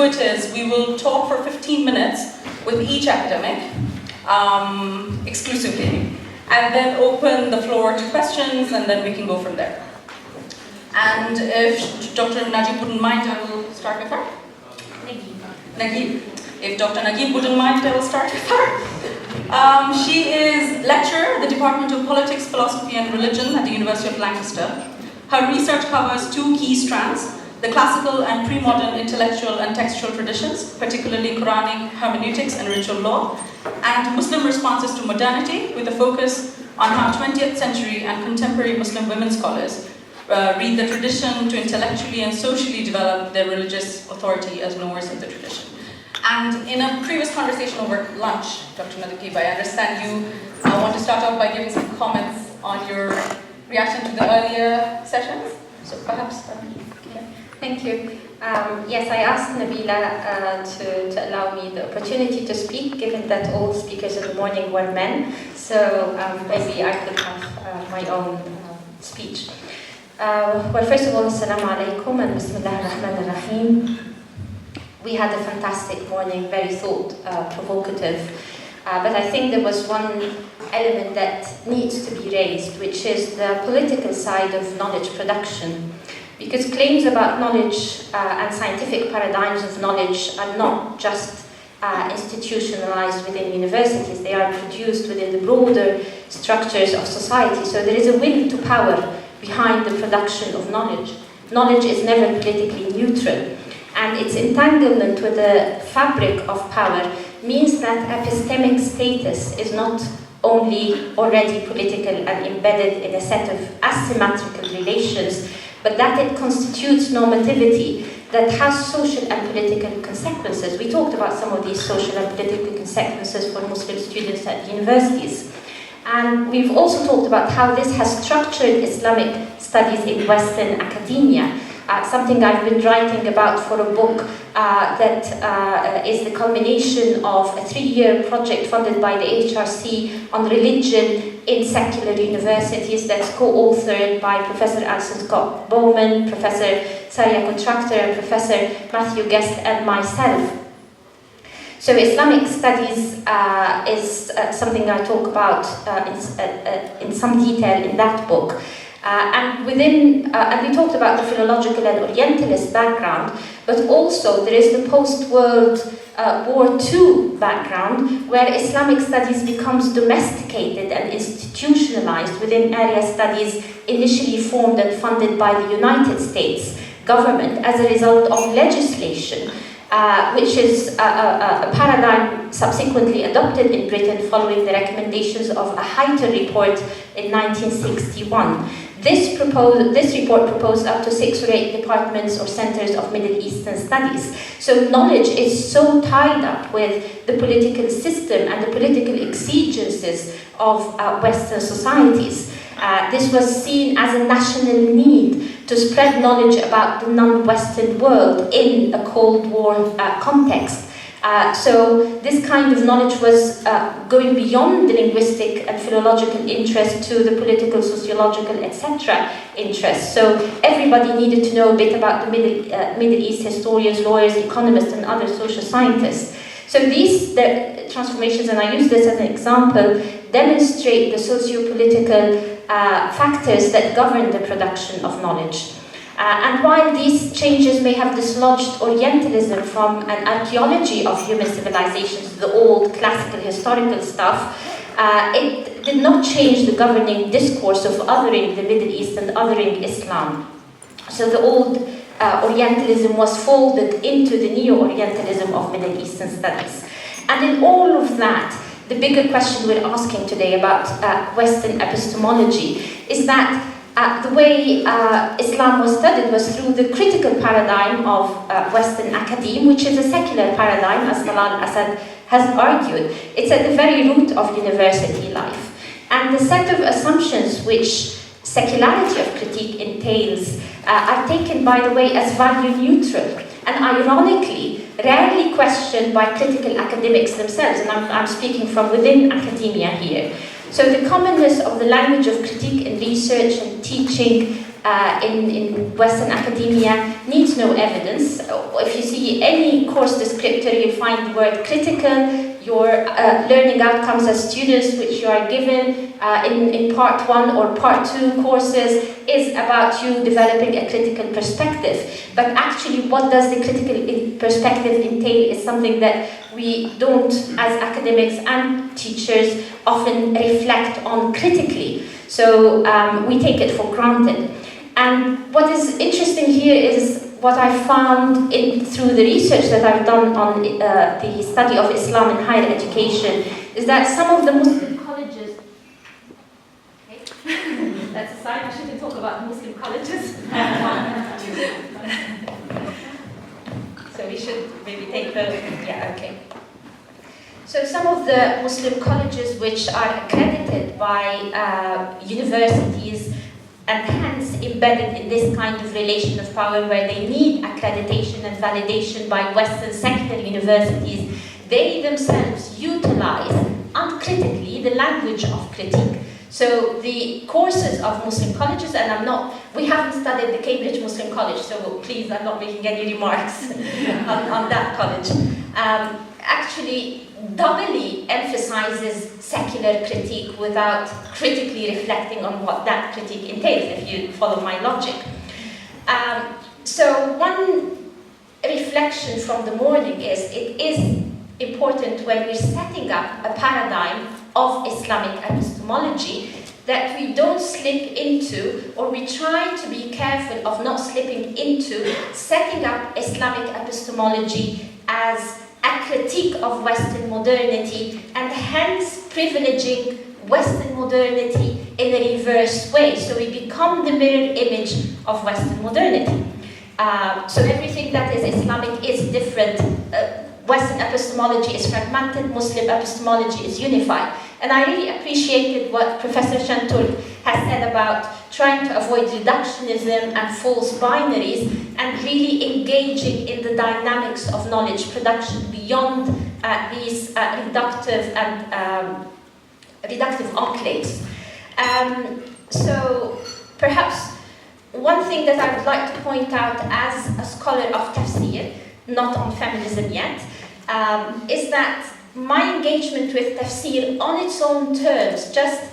do it is we will talk for 15 minutes with each academic, exclusively, and then open the floor to questions, and then we can go from there. And if Dr. Naguib wouldn't mind, I will start with her. Naguib. If Dr. Naguib wouldn't mind, I will start with her. She is lecturer at the Department of Politics, Philosophy and Religion at the University of Lancaster. Her research covers two key strands: the classical and pre-modern intellectual and textual traditions, particularly Quranic hermeneutics and ritual law, and Muslim responses to modernity, with a focus on how 20th century and contemporary Muslim women scholars read the tradition to intellectually and socially develop their religious authority as knowers of the tradition. And in a previous conversation over lunch, Dr. Naguib, I understand you want to start off by giving some comments on your reaction to the earlier sessions. So perhaps... Thank you. Yes, I asked Nabila to allow me the opportunity to speak, given that all speakers in the morning were men. So maybe I could have my own speech. Well, first of all, Assalamu alaikum and Bismillah ar-Rahman ar-Rahim. We had a fantastic morning, very thought-provocative. But I think there was one element that needs to be raised, which is the political side of knowledge production. Because claims about knowledge and scientific paradigms of knowledge are not just institutionalized within universities, they are produced within the broader structures of society. So there is a will to power behind the production of knowledge. Knowledge is never politically neutral, and its entanglement with the fabric of power means that epistemic status is not only already political and embedded in a set of asymmetrical relations, but that it constitutes normativity that has social and political consequences. We talked about some of these social and political consequences for Muslim students at universities. And we've also talked about how this has structured Islamic studies in Western academia, something I've been writing about for a book that is the culmination of a 3-year project funded by the HRC on religion in secular universities that's co-authored by Professor Alison Scott Bowman, Professor Saria Contractor, and Professor Matthew Guest and myself. So Islamic studies is something I talk about in some detail in that book. And we talked about the philological and Orientalist background, but also there is the post-World War II background, where Islamic studies becomes domesticated and institutionalized within area studies initially formed and funded by the United States government as a result of legislation, which is a paradigm subsequently adopted in Britain following the recommendations of a Hayter report in 1961. This report proposed up to 6 or 8 departments or centers of Middle Eastern studies. So knowledge is so tied up with the political system and the political exigencies of Western societies. This was seen as a national need to spread knowledge about the non-Western world in a Cold War context. So this kind of knowledge was going beyond the linguistic and philological interest to the political, sociological, etc. interest. So everybody needed to know a bit about the Middle East historians, lawyers, economists, and other social scientists. So the transformations, and I use this as an example, demonstrate the socio-political factors that govern the production of knowledge. And while these changes may have dislodged Orientalism from an archaeology of human civilizations, the old classical historical stuff, it did not change the governing discourse of othering the Middle East and othering Islam. So the old Orientalism was folded into the Neo-Orientalism of Middle Eastern studies. And in all of that, the bigger question we're asking today about Western epistemology is that the way Islam was studied was through the critical paradigm of Western academe, which is a secular paradigm, as Talal Asad has argued. It's at the very root of university life. And the set of assumptions which secularity of critique entails are taken, by the way, as value neutral, and ironically, rarely questioned by critical academics themselves, and I'm speaking from within academia here. So the commonness of the language of critique in research and teaching in Western academia needs almost no evidence. If you see any course descriptor, you'll find the word critical. Your learning outcomes as students, which you are given in part 1 or part 2 courses, is about you developing a critical perspective. But actually, what does the critical perspective entail is something that we don't, as academics and teachers, often reflect on critically. So we take it for granted. And what is interesting here is what I found through the research that I've done on the study of Islam in higher education is that some of the Muslim colleges, that's a sign I shouldn't talk about Muslim colleges. So we should maybe take the, yeah, okay. So some of the Muslim colleges which are accredited by universities and hence embedded in this kind of relation of power where they need accreditation and validation by Western secular universities, they themselves utilize uncritically the language of critique. So the courses of Muslim colleges, and we haven't studied the Cambridge Muslim College, so please, I'm not making any remarks on that college, actually doubly emphasizes secular critique without critically reflecting on what that critique entails, if you follow my logic. So one reflection from the morning is it is important when we're setting up a paradigm of Islamic epistemology that we don't slip into, or we try to be careful of not slipping into, setting up Islamic epistemology as a critique of Western modernity and hence privileging Western modernity in a reverse way. So we become the mirror image of Western modernity. So everything that is Islamic is different. Western epistemology is fragmented, Muslim epistemology is unified. And I really appreciated what Professor Shantul has said about trying to avoid reductionism and false binaries and really engaging in the dynamics of knowledge production beyond these reductive enclaves. So perhaps one thing that I would like to point out as a scholar of tafsir, not on feminism yet, is that my engagement with tafsir on its own terms, just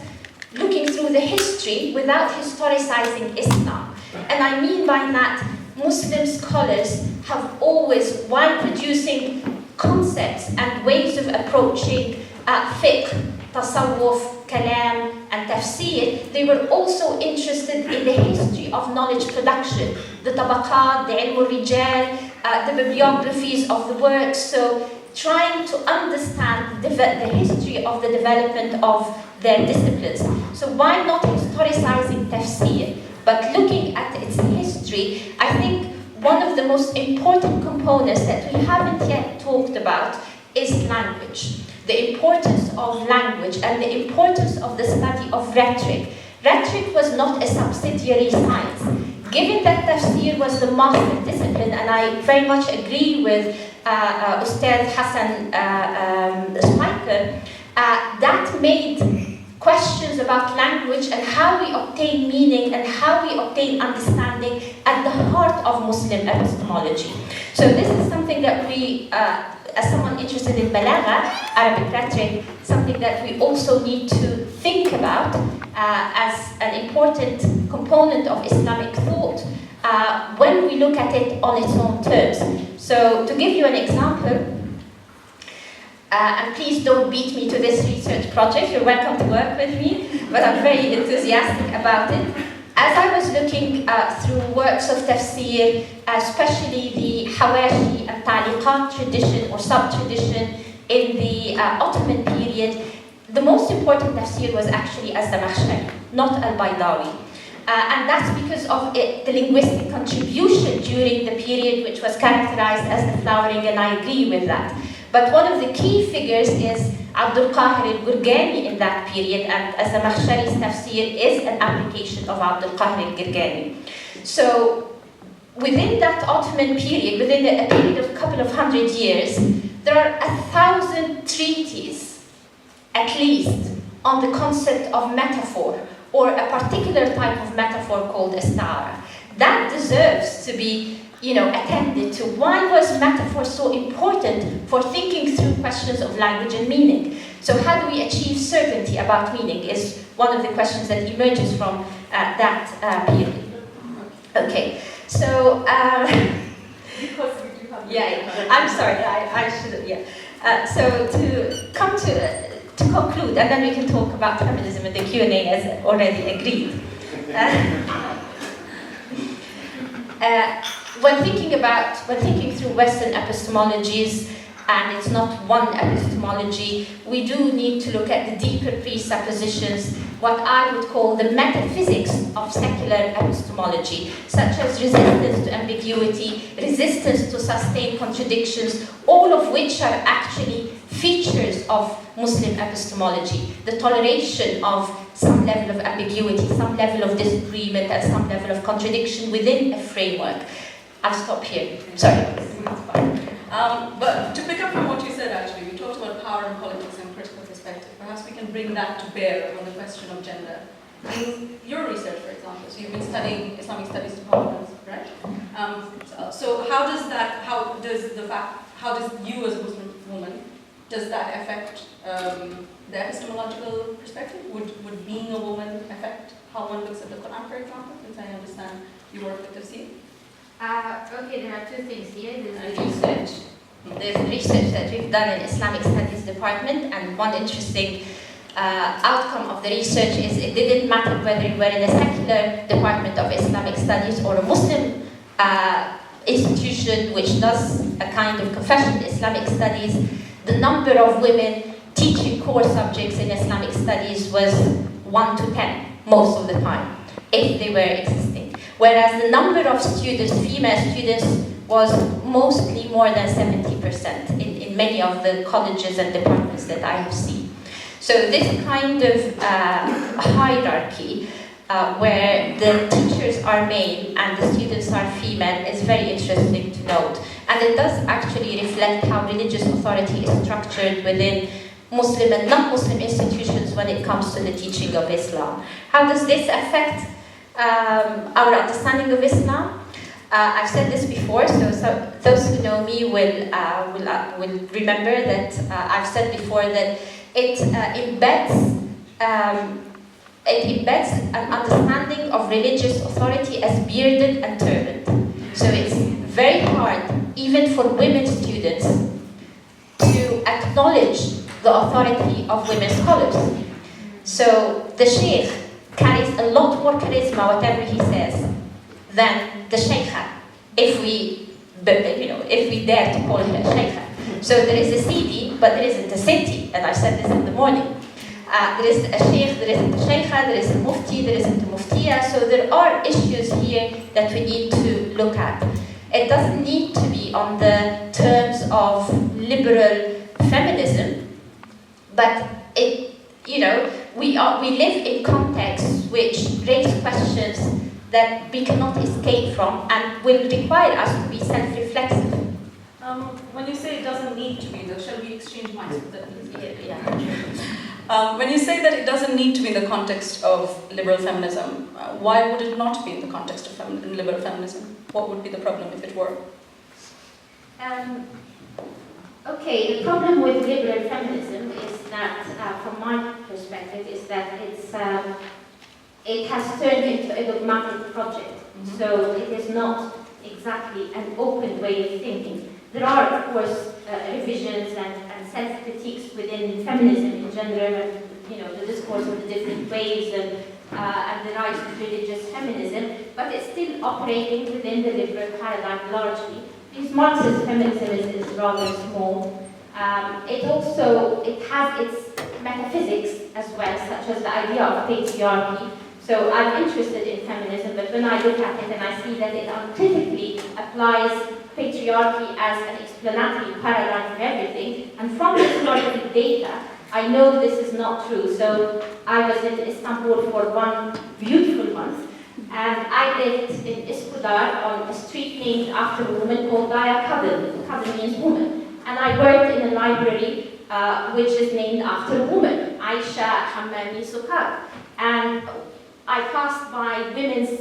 looking through the history without historicizing Islam. And I mean by that, Muslim scholars have always, while producing concepts and ways of approaching fiqh, tasawwuf, kalam, and tafsir, they were also interested in the history of knowledge production, the tabaqat, the ilm al-rijal, the bibliographies of the works, so trying to understand the history of the development of their disciplines. So while not historicizing tafsir, but looking at its history, I think one of the most important components that we haven't yet talked about is language. The importance of language and the importance of the study of rhetoric. Rhetoric was not a subsidiary science. Given that tafsir was the master discipline, and I very much agree with Ustad Hassan Spiker, that made questions about language and how we obtain meaning and how we obtain understanding at the heart of Muslim epistemology. So this is something that we, as someone interested in balagha, Arabic rhetoric, something that we also need to think about as an important component of Islamic thought when we look at it on its own terms. So to give you an example, and please don't beat me to this research project, you're welcome to work with me, but I'm very enthusiastic about it. As I was looking through works of tafsir, especially the Hawashi and Taliqat tradition or sub-tradition in the Ottoman period, the most important tafsir was actually Az-Zamakhshari, not Al-Baydawi. And that's because of the linguistic contribution during the period which was characterized as the flowering, and I agree with that. But one of the key figures is Abdul Qahir al-Gurgani in that period, and Az-Zamakhshari's tafsir is an application of Abdul Qahir al-Gurgani. So within that Ottoman period, within a period of a couple of hundred years, there are 1,000 treatises, at least, on the concept of metaphor, or a particular type of metaphor called istara. That deserves to be attended to. Why was metaphor so important for thinking through questions of language and meaning? So how do we achieve certainty about meaning is one of the questions that emerges from that period. Okay, so because we do have I'm sorry, I should so to come to conclude, and then we can talk about feminism in the Q&A as already agreed. When thinking through Western epistemologies, and it's not one epistemology, we do need to look at the deeper presuppositions, what I would call the metaphysics of secular epistemology, such as resistance to ambiguity, resistance to sustained contradictions, all of which are actually features of Muslim epistemology. The toleration of some level of ambiguity, some level of disagreement, and some level of contradiction within a framework. I'll stop here. Sorry. But to pick up from what you said, actually, we talked about power and politics and critical perspective. Perhaps we can bring that to bear on the question of gender. In your research, for example, so you've been studying Islamic studies departments, right? So how does you as a Muslim woman, does that affect the epistemological perspective? Would being a woman affect how one looks at the Quran, for example, since I understand you work with tafsir? Okay, there are two things here. There's the research. There's research that we've done in Islamic Studies Department, and one interesting outcome of the research is it didn't matter whether you were in a secular department of Islamic Studies or a Muslim institution which does a kind of confessional Islamic Studies. The number of women teaching core subjects in Islamic Studies was 1 to 10 most of the time, if they were existing. Whereas the number of students, female students, was mostly more than 70% in many of the colleges and departments that I have seen. So this kind of hierarchy where the teachers are male and the students are female is very interesting to note. And it does actually reflect how religious authority is structured within Muslim and non-Muslim institutions when it comes to the teaching of Islam. How does this affect our understanding of Islam? I've said this before, so those who know me will remember that I've said before that it embeds an understanding of religious authority as bearded and turbaned. So it's very hard, even for women students, to acknowledge the authority of women scholars. So the sheikh carries a lot more charisma, whatever he says, than the sheikha, if we dare to call her a sheikha. So there is a Sidi, but there isn't a Sinti, and I said this in the morning. There is a sheikh, there isn't a sheikha, there is a mufti, there isn't a muftiya, so there are issues here that we need to look at. It doesn't need to be on the terms of liberal feminism, but we live in contexts which raise questions that we cannot escape from and will require us to be self-reflexive. When you say it doesn't need to be, though, shall we exchange minds with that? Yeah. When you say that it doesn't need to be in the context of liberal feminism, why would it not be in the context of liberal feminism? What would be the problem if it were? Okay, the problem with liberal feminism is that, from my perspective, is that it has turned into a dogmatic project. Mm-hmm. So it is not exactly an open way of thinking. There are, of course, revisions and self-critiques within feminism in general, and the discourse of the different waves and the rise of religious feminism, but it's still operating within the liberal paradigm largely. Because Marxist feminism is rather small. It has its metaphysics as well, such as the idea of patriarchy. So I'm interested in feminism, but when I look at it and I see that it uncritically applies patriarchy as an explanatory paradigm for everything, and from the historical data, I know this is not true. So I was in Istanbul for one beautiful month, and I lived in Iskudar on a street named after a woman called Daya Kadın. Kadın means woman. And I worked in a library which is named after a woman, Aisha Hammami Sokak. And I passed by women's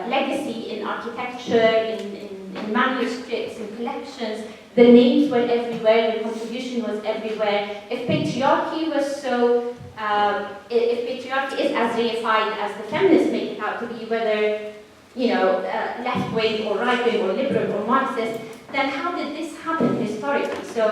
legacy in architecture, in manuscripts, in collections. The names were everywhere, the contribution was everywhere. If patriarchy was so, if patriarchy is as reified as the feminists make it out to be, whether, you know, left-wing or right-wing or liberal or Marxist, then how did this happen historically? So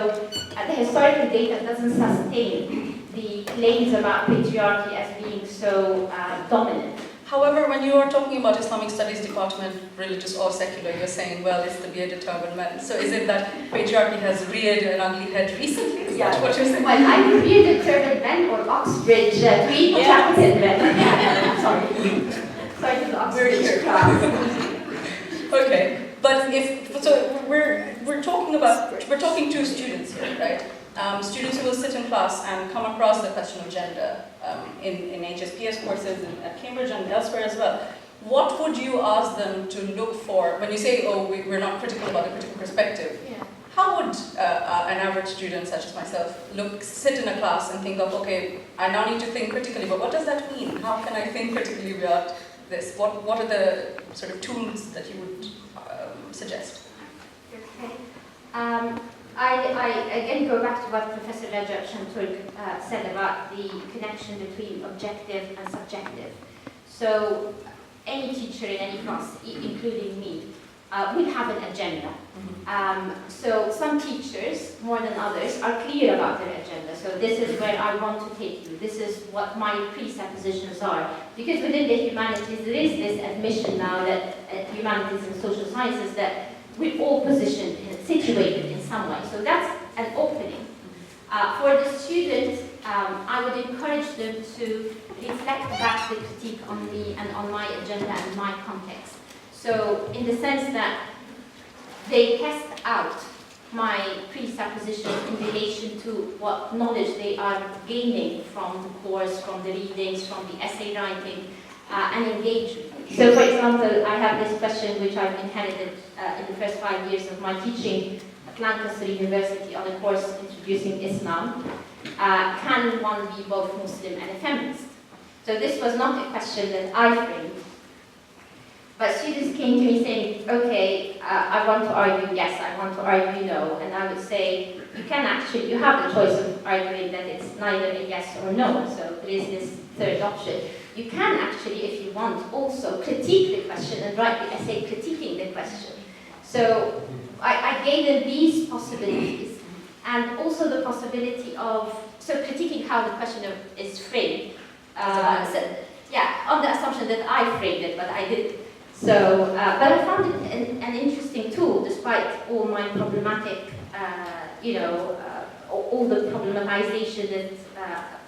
the historical data doesn't sustain the claims about patriarchy as being so dominant. However, when you are talking about Islamic Studies department, religious or secular, you're saying, well, it's the bearded turban men. So is it that patriarchy has reared an ugly head recently? Is that what you're saying? Well, either bearded turban men or Oxbridge tweed jacketed men. Sorry to the Oxbridge crowd. Okay, but we're talking to students here, right? Students who will sit in class and come across the question of gender in HSPS courses at Cambridge and elsewhere as well. What would you ask them to look for when you say, oh, we're not critical about a critical perspective? Yeah. How would an average student such as myself sit in a class and think of, okay, I now need to think critically, but what does that mean? How can I think critically about this? What are the sort of tools that you would suggest? Okay. I again go back to what Professor Rajab Shanturk said about the connection between objective and subjective. So any teacher in any class, including me, will have an agenda. So some teachers, more than others, are clear about their agenda. So this is where I want to take you. This is what my presuppositions are. Because within the humanities, there is this admission now that humanities and social sciences that we're all positioned and situated in some way. So that's an opening. For the students, I would encourage them to reflect back the critique on me and on my agenda and my context. So in the sense that they test out my presuppositions in relation to what knowledge they are gaining from the course, from the readings, from the essay writing, and engage. So for example, I have this question which I've inherited in the first 5 years of my teaching at Lancaster University on a course introducing Islam. Can one be both Muslim and a feminist? So this was not a question that I framed. But students came to me saying, okay, I want to argue yes, I want to argue no. And I would say, you have the choice of arguing that it's neither a yes or no. So there is this third option. You can actually, if you want, also critique the question and write the essay critiquing the question. So I gave them these possibilities, and also the possibility of, critiquing how the question is framed. On the assumption that I framed it, but I didn't. So, but I found it an interesting tool, despite all my problematic, all the problematization that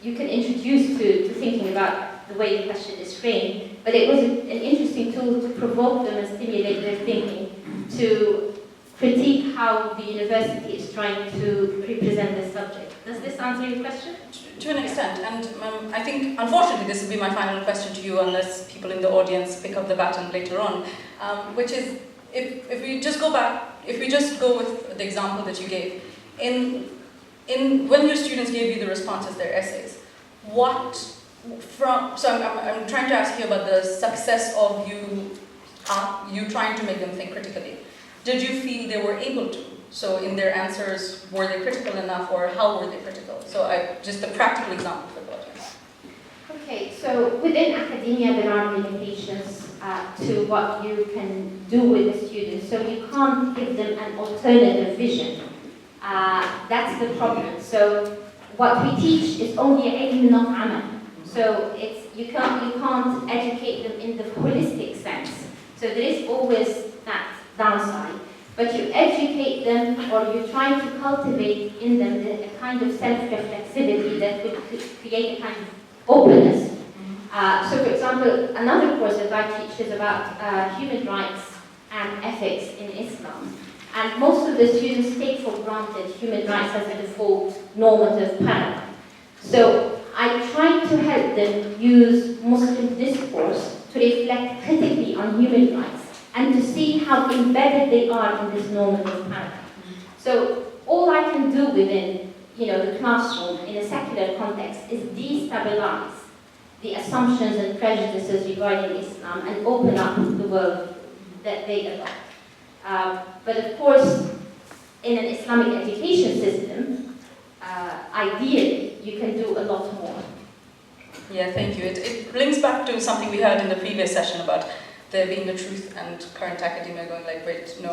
you can introduce to thinking about the way the question is framed. But it was an interesting tool to provoke them and stimulate their thinking, to critique how the university is trying to represent this subject. Does this answer your question? To an extent, and I think, unfortunately, this will be my final question to you, unless people in the audience pick up the baton later on, which is, if we just go with the example that you gave, when your students gave you the responses, their essays, I'm trying to ask you about the success of you trying to make them think critically. Did you feel they were able to? So in their answers, were they critical enough, or how were they critical? So just a practical example for the audience. Okay, so within academia there are limitations to what you can do with the students. So you can't give them an alternative vision. That's the problem. So what we teach is only ilm, not amal. So you can't educate them in the holistic sense. So there is always that downside. But you educate them, or you try to cultivate in them a kind of self-reflexivity that would create a kind of openness. So for example, another course that I teach is about human rights and ethics in Islam. And most of the students take for granted human rights as a default normative paradigm. So I try to help them use Muslim discourse to reflect critically on human rights, and to see how embedded they are in this normative paradigm. So all I can do within the classroom in a secular context is destabilize the assumptions and prejudices regarding Islam and open up the world that they adopt. But of course, in an Islamic education system, ideally, you can do a lot more. Yeah, thank you. It links back to something we heard in the previous session about there being a truth and current academia going like, wait, no,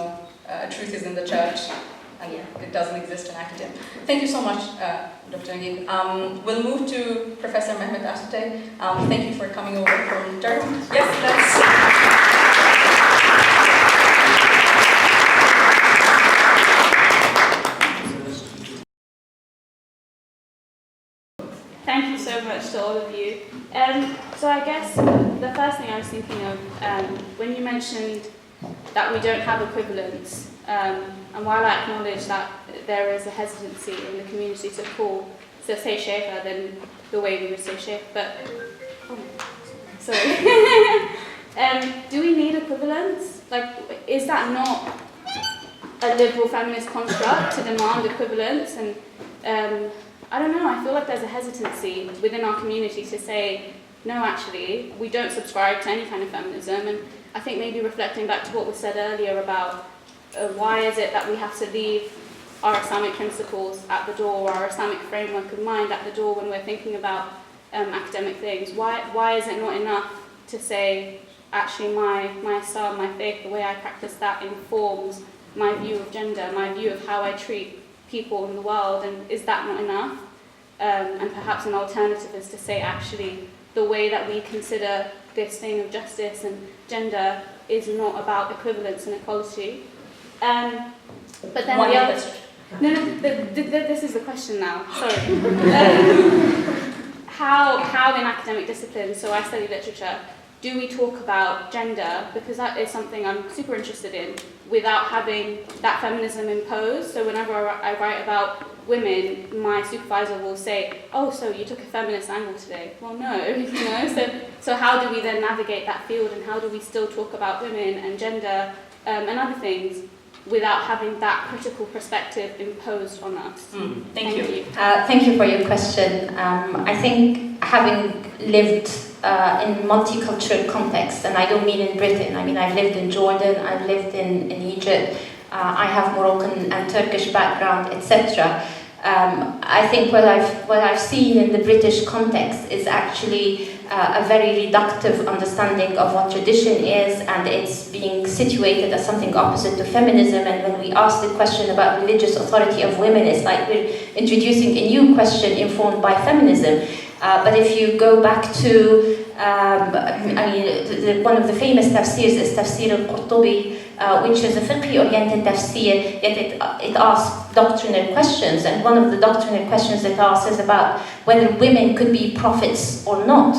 truth is in the church and it doesn't exist in academia. Thank you so much, Dr. Naguib. We'll move to Professor Mehmet Asutay. Thank you for coming over from Durham. Yes, Thank you so much to all of you. So I guess the first thing I was thinking of, when you mentioned that we don't have equivalents, and while I acknowledge that there is a hesitancy in the community to say sheikha than the way we would say sheikh, but, sorry. Do we need equivalents? Like, is that not a liberal feminist construct to demand equivalence? And I don't know, I feel like there's a hesitancy within our community to say, no, actually, we don't subscribe to any kind of feminism. And I think maybe reflecting back to what was said earlier about why is it that we have to leave our Islamic principles at the door, or our Islamic framework of mind at the door when we're thinking about academic things? Why is it not enough to say, actually, my Islam, my faith, the way I practice that informs my view of gender, my view of how I treat people in the world, and is that not enough? And perhaps an alternative is to say, actually, the way that we consider this thing of justice and gender is not about equivalence and equality. But then the other... No, this is the question now, sorry. How in academic disciplines, so I study literature, do we talk about gender, because that is something I'm super interested in, without having that feminism imposed? So whenever I write about women, my supervisor will say, oh, so you took a feminist angle today. Well, no, you know, so how do we then navigate that field, and how do we still talk about women and gender and other things without having that critical perspective imposed on us? Thank you. Thank you for your question. I think having lived in multicultural context, and I don't mean in Britain, I mean I've lived in Jordan, I've lived in Egypt, I have Moroccan and Turkish background, etc. I think what I've seen in the British context is actually a very reductive understanding of what tradition is, and it's being situated as something opposite to feminism. And when we ask the question about religious authority of women, it's like we're introducing a new question informed by feminism. But if you go back to, one of the famous tafsirs is Tafsir al-Qurtubi, which is a fiqh-oriented tafsir, yet it asks doctrinal questions. And one of the doctrinal questions it asks is about whether women could be prophets or not.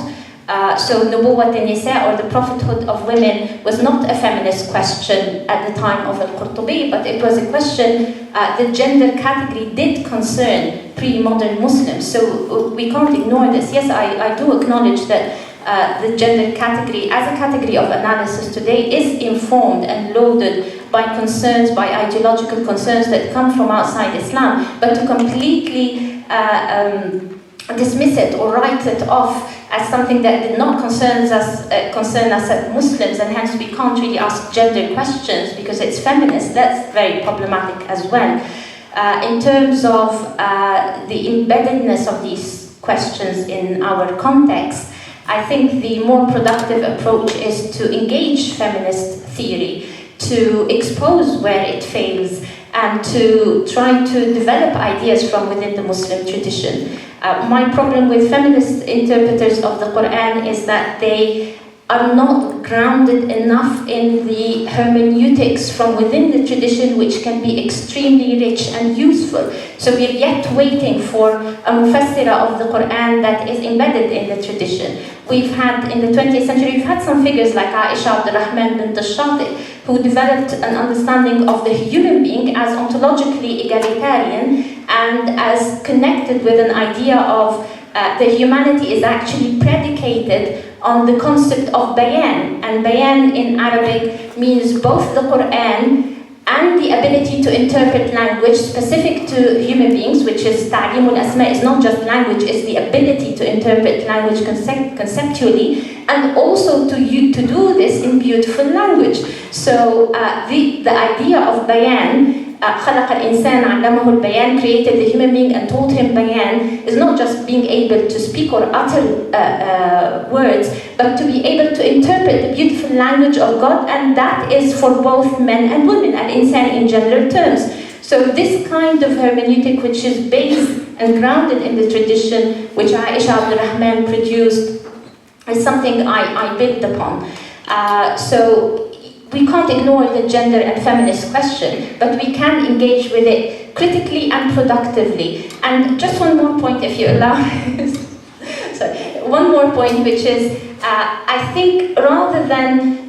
So Nubuwwat al-Nisa, or the prophethood of women, was not a feminist question at the time of al-Qurtubi, but it was a question the gender category did concern pre-modern Muslims. So we can't ignore this. Yes, I do acknowledge that the gender category as a category of analysis today is informed and loaded by concerns, by ideological concerns that come from outside Islam, but to completely dismiss it or write it off as something that did not concern us as Muslims, and hence we can't really ask gender questions because it's feminist, that's very problematic as well. In terms of the embeddedness of these questions in our context, I think the more productive approach is to engage feminist theory, to expose where it fails, and to try to develop ideas from within the Muslim tradition. My problem with feminist interpreters of the Quran is that they are not grounded enough in the hermeneutics from within the tradition, which can be extremely rich and useful. So we're yet waiting for a mufassira of the Quran that is embedded in the tradition. We've had, in the 20th century, we've had some figures like Aisha Abdurrahman bint al-Shati, who developed an understanding of the human being as ontologically egalitarian and as connected with an idea of the humanity is actually predicated on the concept of bayan. And bayan in Arabic means both the Quran and the ability to interpret language specific to human beings, which is ta'lim al-asma, is not just language, it's the ability to interpret language conceptually, and also to to do this in beautiful language. So the idea of bayan, خلق الإنسان علمه البيان, created the human being and taught him bayan, is not just being able to speak or utter words, but to be able to interpret the beautiful language of God, and that is for both men and women, al-insan in general terms. So this kind of hermeneutic, which is based and grounded in the tradition which Aisha Abdul Rahman produced, is something I built upon. So we can't ignore the gender and feminist question, but we can engage with it critically and productively. And just one more point, if you allow. Sorry, one more point, which is, I think rather than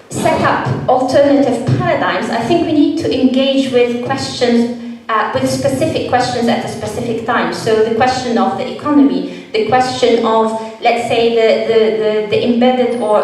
set up alternative paradigms, I think we need to engage with questions, with specific questions at a specific time. So the question of the economy, the question of, let's say, the embedded or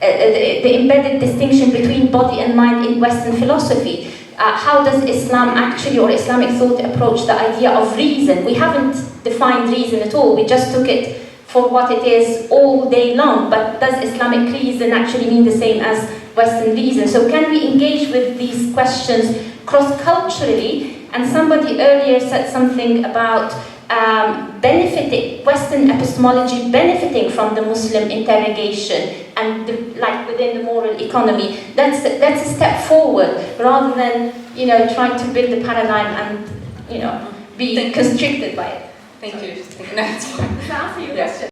the embedded distinction between body and mind in Western philosophy. How does Islam actually, or Islamic thought, approach the idea of reason? We haven't defined reason at all. We just took it for what it is all day long. But does Islamic reason actually mean the same as Western reason? So can we engage with these questions cross-culturally? And somebody earlier said something about benefiting, Western epistemology benefiting from the Muslim interrogation and like within the moral economy. That's a step forward rather than trying to build a paradigm and be constricted by it. Thank you. No, it's fine. To answer your question,